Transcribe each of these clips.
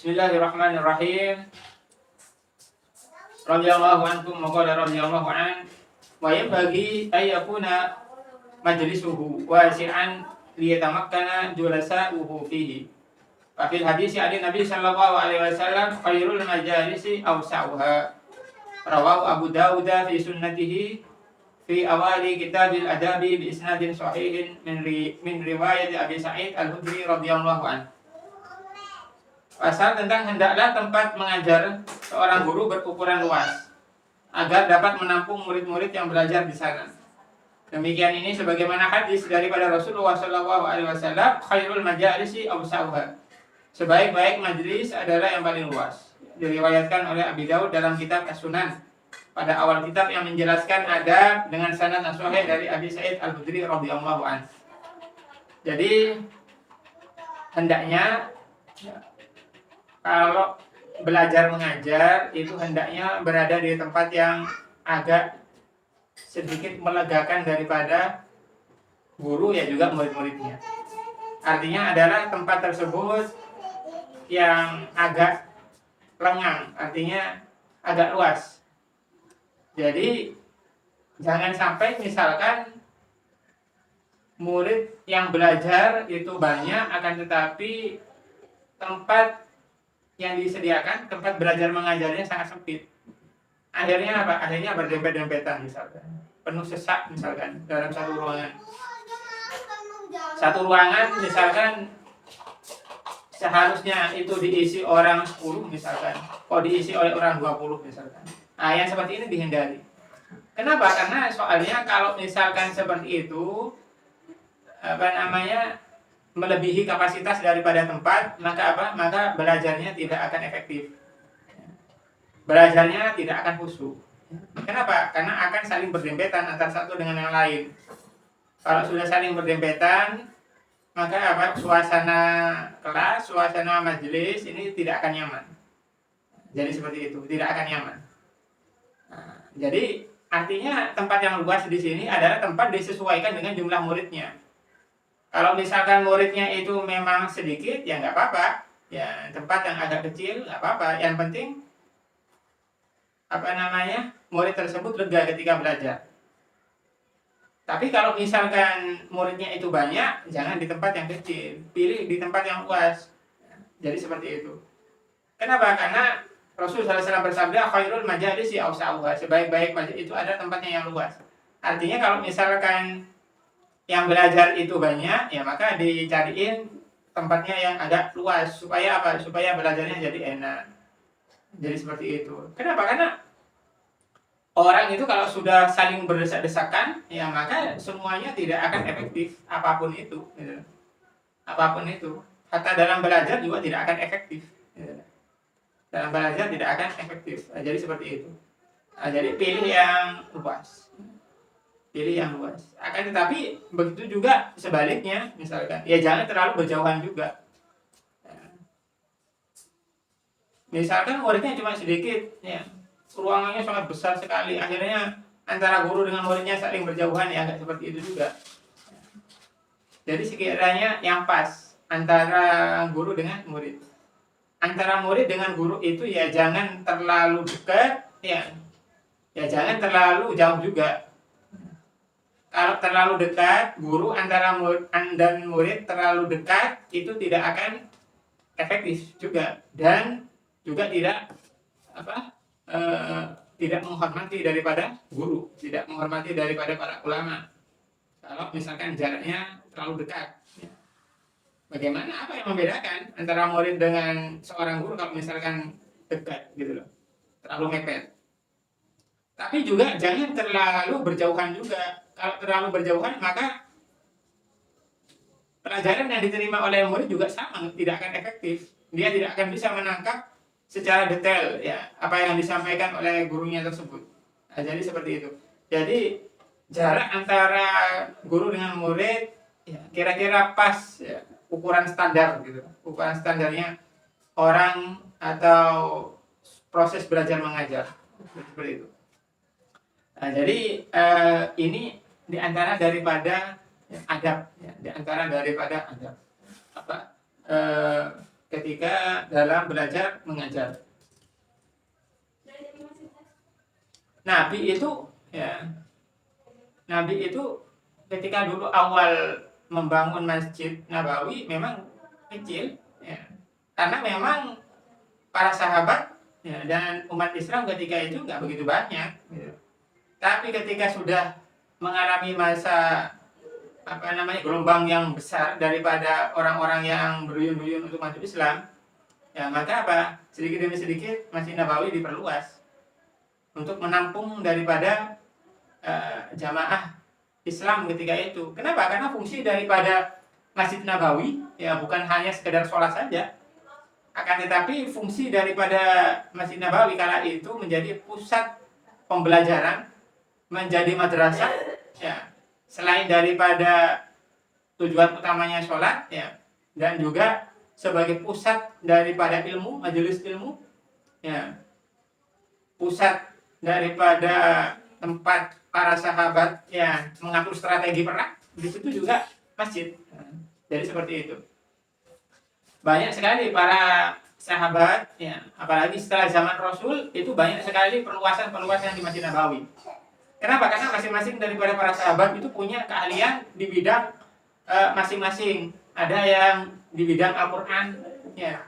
Bismillahirrahmanirrahim. Radhiyallahu ankum wa qala radhiyallahu an wa yanbaghi ay yakuna majlisuhu wasi'an liyatamakkana julasa'uhu fihi. Fa fil hadits ali Nabi sallallahu alaihi wasallam khairul majalisi awsa'uha. Rawahu Abu Dawud fi sunnatihi fi awali kitabil adabi bi isnadin sahihin min riwayat Abi Sa'id Al-Khudri radhiyallahu anhu. Pasal tentang hendaklah tempat mengajar seorang guru berukuran luas agar dapat menampung murid-murid yang belajar di sana. Demikian ini sebagaimana hadis daripada Rasulullah SAW, khairul majalisi awsa'uha. Sebaik-baik majlis adalah yang paling luas. Diriwayatkan oleh Abi Daud dalam kitab As-Sunan pada awal kitab yang menjelaskan adab dengan sanad sahih dari Abi Sa'id Al-Khudri radhiyallahu anhu. Jadi hendaknya kalau belajar mengajar itu hendaknya berada di tempat yang agak sedikit melegakan daripada guru ya juga murid-muridnya. Artinya adalah tempat tersebut yang agak lengang, artinya agak luas. Jadi jangan sampai misalkan murid yang belajar itu banyak akan tetapi tempat yang disediakan, tempat belajar mengajarnya sangat sempit. Akhirnya apa? Akhirnya berdempet-dempetan misalkan. Penuh sesak misalkan dalam satu ruangan. Satu ruangan misalkan seharusnya itu diisi orang 10 misalkan. Kok diisi oleh orang 20 misalkan. Nah, yang seperti ini dihindari. Kenapa? Karena soalnya kalau misalkan seperti itu melebihi kapasitas daripada tempat, maka apa? Maka belajarnya tidak akan efektif. Belajarnya tidak akan khusyuk. Kenapa? Karena akan saling berdempetan antara satu dengan yang lain. Kalau sudah saling berdempetan, maka apa? Suasana kelas, suasana majelis ini tidak akan nyaman. Jadi seperti itu, tidak akan nyaman. Nah, jadi artinya tempat yang luas di sini adalah tempat disesuaikan dengan jumlah muridnya. Kalau misalkan muridnya itu memang sedikit, ya nggak apa-apa. Ya tempat yang agak kecil nggak apa-apa. Yang penting murid tersebut lega ketika belajar. Tapi kalau misalkan muridnya itu banyak, jangan di tempat yang kecil, pilih di tempat yang luas. Jadi seperti itu. Kenapa? Karena Rasulullah SAW bersabda, khairul majalisi awsa'uha. Sebaik-baik majelis itu ada tempatnya yang luas. Artinya kalau misalkan yang belajar itu banyak, ya maka dicariin tempatnya yang agak luas supaya apa? Supaya belajarnya jadi enak. Jadi seperti itu. Kenapa? Karena orang itu kalau sudah saling berdesak-desakan, ya maka semuanya tidak akan efektif apapun itu. Gitu. Apapun itu. Hatta dalam belajar juga tidak akan efektif. Gitu. Dalam belajar tidak akan efektif. Nah, jadi seperti itu. Nah, jadi pilih yang luas. Pilih yang luas. Akan tetapi begitu juga sebaliknya, misalkan, ya jangan terlalu berjauhan juga. Misalkan muridnya cuma sedikit, ya ruangannya sangat besar sekali, akhirnya antara guru dengan muridnya saling berjauhan, ya agak seperti itu juga. Jadi sekiranya yang pas antara guru dengan murid. Antara murid dengan guru itu ya jangan terlalu dekat, ya jangan terlalu jauh juga. Kalau terlalu dekat, guru antara murid dan murid terlalu dekat, itu tidak akan efektif juga, dan juga tidak tidak menghormati daripada guru, tidak menghormati daripada para ulama. Kalau misalkan jaraknya terlalu dekat, bagaimana? Apa yang membedakan antara murid dengan seorang guru kalau misalkan dekat, gitu loh, terlalu mepet. Tapi juga jangan terlalu berjauhan juga. Kalau terlalu berjauhan, maka pelajaran yang diterima oleh murid juga sama, tidak akan efektif. Dia tidak akan bisa menangkap secara detail ya apa yang disampaikan oleh gurunya tersebut. Nah, jadi seperti itu. Jadi jarak antara guru dengan murid ya, kira-kira pas ya, ukuran standar gitu. Ukuran standarnya orang atau proses belajar mengajar. Seperti itu. Nah, jadi ini diantara daripada adab, ya, diantara daripada adab. ketika dalam belajar mengajar. Nabi itu ya, Nabi itu ketika dulu awal membangun Masjid Nabawi memang kecil ya. Karena memang para sahabat ya, dan umat Islam ketika itu nggak begitu banyak gitu. Tapi ketika sudah mengalami masa gelombang yang besar daripada orang-orang yang berduyun-duyun untuk masuk Islam, ya maka sedikit demi sedikit Masjid Nabawi diperluas untuk menampung daripada jamaah Islam ketika itu. Kenapa? Karena fungsi daripada Masjid Nabawi ya bukan hanya sekedar sholat saja, akan tetapi fungsi daripada Masjid Nabawi kala itu menjadi pusat pembelajaran, menjadi madrasah ya, selain daripada tujuan utamanya sholat ya, dan juga sebagai pusat daripada ilmu, majelis ilmu ya, pusat daripada tempat para sahabat ya mengatur strategi perang, di situ juga masjid. Jadi seperti itu. Banyak sekali para sahabat ya, apalagi setelah zaman Rasul itu banyak sekali perluasan-perluasan di Masjid Nabawi. Kenapa? Karena masing-masing daripada para sahabat itu punya keahlian di bidang masing-masing. Ada yang di bidang Al-Quran ya,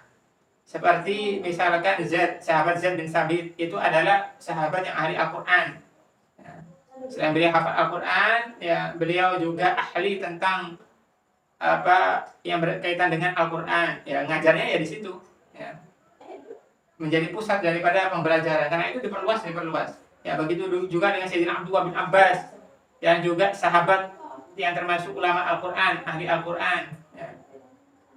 seperti misalkan sahabat Zaid bin Sabit itu adalah sahabat yang ahli Al-Quran ya. Selain beliau hafal Al-Quran ya, beliau juga ahli tentang yang berkaitan dengan Al-Quran ya, ngajarnya ya di situ ya, menjadi pusat daripada pembelajaran. Karena itu diperluas ya. Begitu juga dengan Sayyidina Abdullah bin Abbas yang juga sahabat yang termasuk ulama Al-Quran, ahli Al-Quran ya.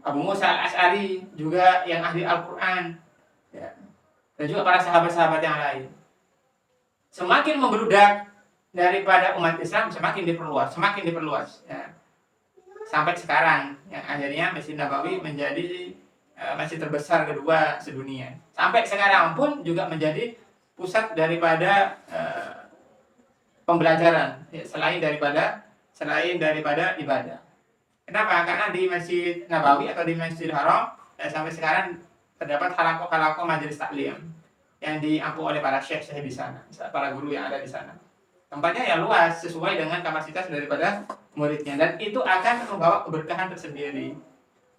Abu Musa Al-Asy'ari juga yang ahli Al-Quran ya. Dan juga para sahabat-sahabat yang lain. Semakin membludak daripada umat Islam semakin diperluas ya. Sampai sekarang ya, akhirnya Masjid Nabawi menjadi masjid terbesar kedua sedunia. Sampai sekarang pun juga menjadi pusat daripada pembelajaran ya, selain daripada ibadah. Kenapa? Karena di Masjid Nabawi atau di Masjidil Haram sampai sekarang terdapat halaqah majelis taklim yang diampu oleh para syekh di sana, para guru yang ada di sana. Tempatnya ya luas sesuai dengan kapasitas daripada muridnya, dan itu akan membawa keberkahan tersendiri.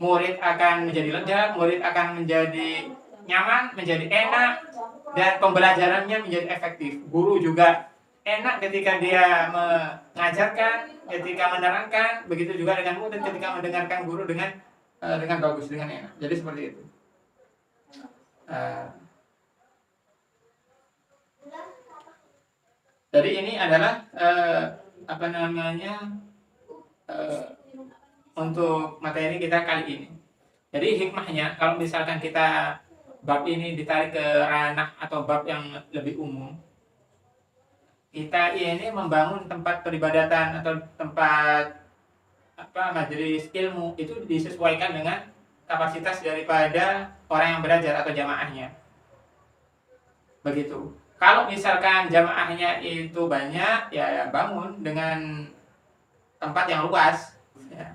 Murid akan menjadi lega, murid akan menjadi nyaman, menjadi enak, dan pembelajarannya menjadi efektif. Guru juga enak ketika dia mengajarkan, ketika menerangkan, begitu juga dengan murid ketika mendengarkan guru dengan bagus, dengan enak. Jadi seperti itu. Jadi ini adalah untuk materi kita kali ini. Jadi hikmahnya kalau misalkan kita bab ini ditarik ke ranah atau bab yang lebih umum, kita ini membangun tempat peribadatan atau tempat majelis ilmu itu disesuaikan dengan kapasitas daripada orang yang belajar atau jamaahnya. Begitu. Kalau misalkan jamaahnya itu banyak, ya bangun dengan tempat yang luas. Ya.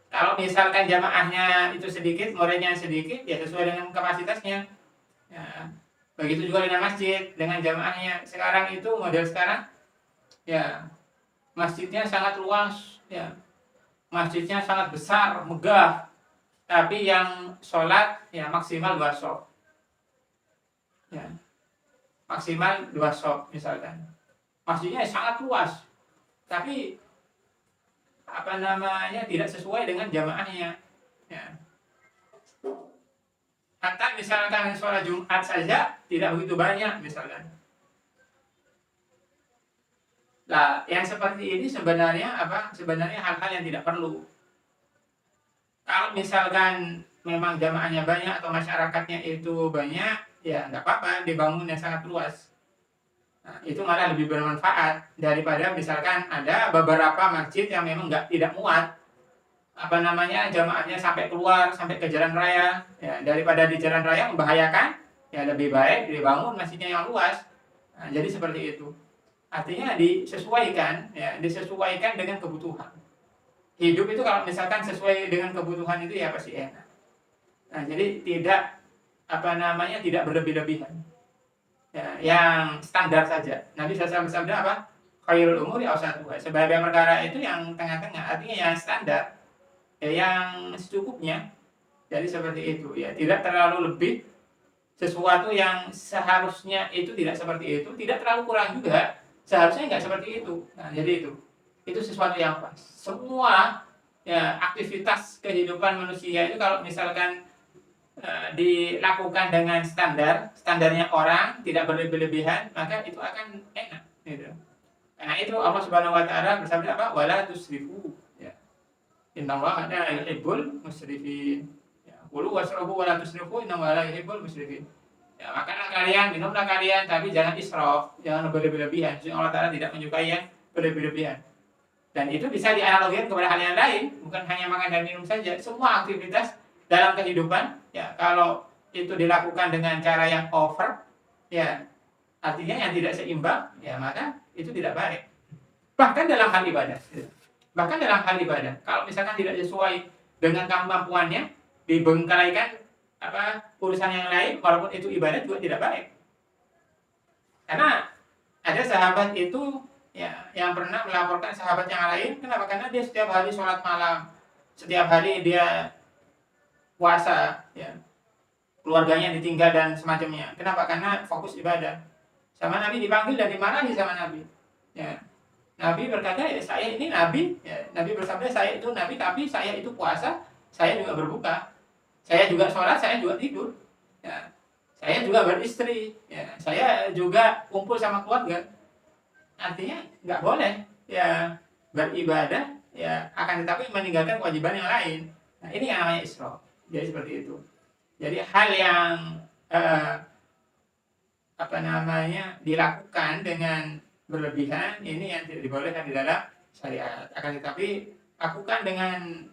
Kalau misalkan jamaahnya itu sedikit, muridnya sedikit, ya sesuai dengan kapasitasnya. Ya. Begitu juga dengan masjid, dengan jamaahnya. Sekarang itu model sekarang, ya masjidnya sangat luas, ya masjidnya sangat besar, megah, tapi yang sholat ya maksimal 2 shop. Ya. Maksimal 2 shop misalkan. Masjidnya sangat luas, tapi tidak sesuai dengan jamaahnya. Ya. Hatta misalkan sholat Jumat saja tidak begitu banyak misalkan. Nah, yang seperti ini sebenarnya hal-hal yang tidak perlu. Kalau misalkan memang jamaahnya banyak atau masyarakatnya itu banyak, ya nggak apa-apa dibangun yang sangat luas. Nah, itu malah lebih bermanfaat daripada misalkan ada beberapa masjid yang memang tidak muat jamaahnya sampai keluar sampai ke jalan raya ya, daripada di jalan raya membahayakan, ya lebih baik dibangun masjidnya yang luas. Nah, jadi seperti itu. Artinya disesuaikan dengan kebutuhan. Hidup itu kalau misalkan sesuai dengan kebutuhan itu ya pasti enak. Nah, jadi tidak berlebih-lebihan. Ya, yang standar saja. Nabi SAW bersabda apa? Khairul umuri awsatuha. Sebagian perkara itu yang tengah-tengah, artinya yang standar, ya, yang secukupnya. Jadi seperti itu, ya, tidak terlalu lebih, sesuatu yang seharusnya itu tidak seperti itu, tidak terlalu kurang juga, seharusnya nggak seperti itu. Nah, jadi itu sesuatu yang pas. Semua, ya, aktivitas kehidupan manusia itu kalau misalkan dilakukan dengan standarnya orang, tidak berlebih-lebihan, maka itu akan enak, gitu. Karena itu Allah Subhanahu wa taala bersabda apa? Wala tusrifu. Ya. Innallaha la yuhibbul musrifin. Ya, qulu wasrabu wala tusrifu innallaha la yuhibbul musrifin. Ya, makanlah kalian, minumlah kalian, tapi jangan israf, jangan berlebih-lebihan. Jadi Allah taala tidak menyukai yang berlebih-lebihan. Dan itu bisa dianalogikan kepada hal yang lain, bukan hanya makan dan minum saja. Semua aktivitas dalam kehidupan, ya, kalau itu dilakukan dengan cara yang over, ya, artinya yang tidak seimbang, ya, maka itu tidak baik. Bahkan dalam hal ibadah, kalau misalkan tidak sesuai dengan kemampuannya, dibengkalaikan urusan yang lain, walaupun itu ibadah juga tidak baik. Karena ada sahabat itu, ya, yang pernah melaporkan sahabat yang lain, kenapa? Karena dia setiap hari sholat malam, setiap hari dia puasa, ya, keluarganya ditinggal dan semacamnya. Kenapa? Karena fokus ibadah. Sama Nabi dipanggil dan dimarahi sama Nabi. Ya. Nabi berkata, ya, saya ini Nabi. Ya. Nabi bersabda, saya itu Nabi, tapi saya itu puasa, saya juga berbuka, saya juga sholat, saya juga tidur. Ya. Saya juga beristri. Ya. Saya juga kumpul sama keluarga. Artinya nggak boleh, ya, beribadah, ya, akan tetapi meninggalkan kewajiban yang lain. Nah, ini yang namanya israf. Jadi seperti itu. Jadi hal yang dilakukan dengan berlebihan ini yang tidak dibolehkan di dalam syariat. Akan tetapi lakukan dengan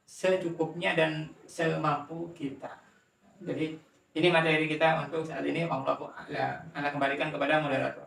secukupnya dan semampu kita. Jadi ini materi kita untuk saat ini. Wallahu a'lam. Anda kembalikan kepada moderator.